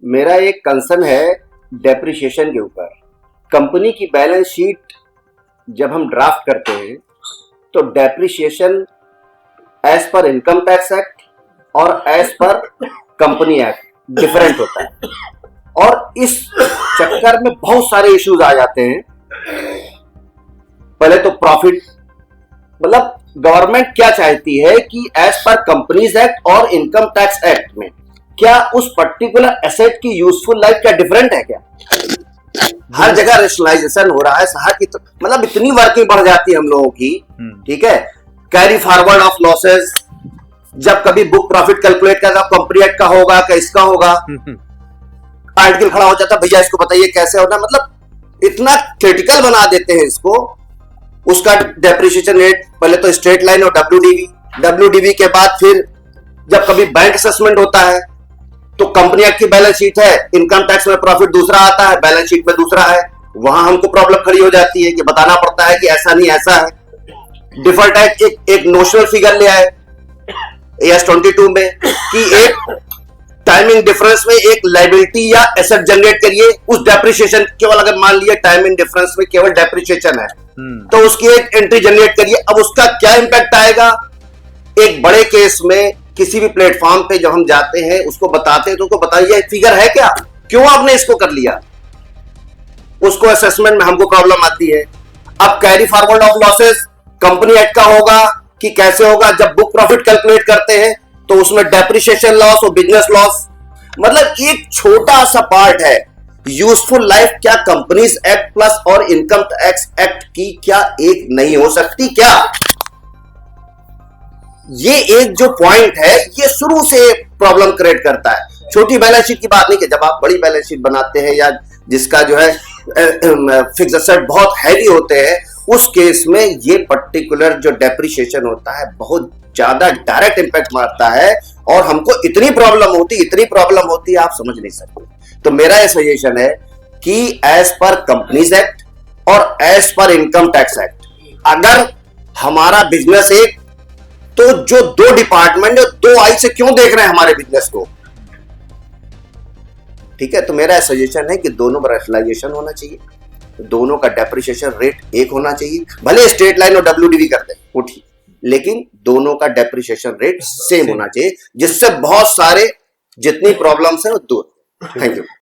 मेरा एक कंसर्न है डेप्रिसिएशन के ऊपर। कंपनी की बैलेंस शीट जब हम ड्राफ्ट करते हैं तो depreciation as per income tax act और as per company act different होता है, और इस चक्कर में बहुत सारे इश्यूज आ जाते हैं। पहले तो प्रॉफिट, मतलब गवर्नमेंट क्या चाहती है कि एज पर कंपनीज एक्ट और इनकम टैक्स एक्ट में क्या उस पर्टिकुलर एसेट की यूजफुल लाइफ क्या डिफरेंट है क्या? हर जगह रेशनलाइजेशन हो रहा है, हर की मतलब इतनी वर्किंग बढ़ जाती है हम लोगों की, ठीक है। कैरी फॉरवर्ड ऑफ लॉसेस, जब कभी बुक प्रॉफिट कैलकुलेट करता कंपनी एक्ट का होगा क्या इसका होगा, आर्टिकल खड़ा हो जाता भैया इसको बताइए कैसे होना, मतलब इतना क्रिटिकल बना देते हैं इसको। उसका डेप्रिसिएशन रेट पहले तो स्ट्रेट लाइन और डब्ल्यूडीवी के बाद फिर जब कभी बैंक असेसमेंट होता है तो कंपनी एक्ट की बैलेंस शीट है, इनकम टैक्स में प्रॉफिट दूसरा आता है, बैलेंस शीट में दूसरा है। वहां हमको प्रॉब्लम खड़ी हो जाती है कि बताना पड़ता है कि ऐसा नहीं ऐसा है। डिफॉल्ट एक्ट एक नोशनल फिगर ले आए AS 22 में कि एक टाइमिंग डिफरेंस में एक लायबिलिटी या एसेट जनरेट करिए, उस डेप्रिसिएशन केवल अगर मान लिया टाइमिंग डिफरेंस में केवल डेप्रिसिएशन है तो उसकी एक एंट्री जनरेट करिए। अब उसका क्या इंपैक्ट आएगा? एक बड़े केस में किसी भी प्लेटफॉर्म पे जब हम जाते हैं उसको बताते हैं तो उसको बताइए फिगर है क्या, क्यों आपने इसको कर लिया, उसको असेसमेंट में हमको प्रॉब्लम आती है। अब carry forward of losses company act का होगा कि कैसे होगा? जब बुक प्रॉफिट कैलकुलेट करते हैं तो उसमें डेप्रिसिएशन लॉस और बिजनेस लॉस, मतलब एक छोटा सा पार्ट है। यूजफुल लाइफ क्या कंपनीज एक्ट प्लस और इनकम टैक्स एक्ट की क्या एक नहीं हो सकती क्या? ये एक जो पॉइंट है ये शुरू से प्रॉब्लम क्रिएट करता है। छोटी बैलेंस शीट की बात नहीं कि जब आप बड़ी बैलेंस शीट बनाते हैं या जिसका जो है फिक्स्ड एसेट बहुत हैवी होते हैं, उस केस में ये पर्टिकुलर जो डेप्रिसिएशन होता है बहुत ज्यादा डायरेक्ट इंपैक्ट मारता है, और हमको इतनी प्रॉब्लम होती आप समझ नहीं सकते। तो मेरा ये सजेशन है कि एज पर कंपनीज एक्ट और as per income tax act अगर हमारा बिजनेस एक, तो जो दो डिपार्टमेंट दो आई से क्यों देख रहे हैं हमारे बिजनेस को, ठीक है। तो मेरा सजेशन है कि दोनों पर रैशनलाइजेशन होना चाहिए, दोनों का डेप्रिसिएशन रेट एक होना चाहिए, भले स्ट्रेट लाइन और डब्ल्यूडीवी कर दे वो ठीक, लेकिन दोनों का डेप्रिसिएशन रेट सेम होना चाहिए, जिससे बहुत सारे जितनी प्रॉब्लम्स है वो दूर। Thank you.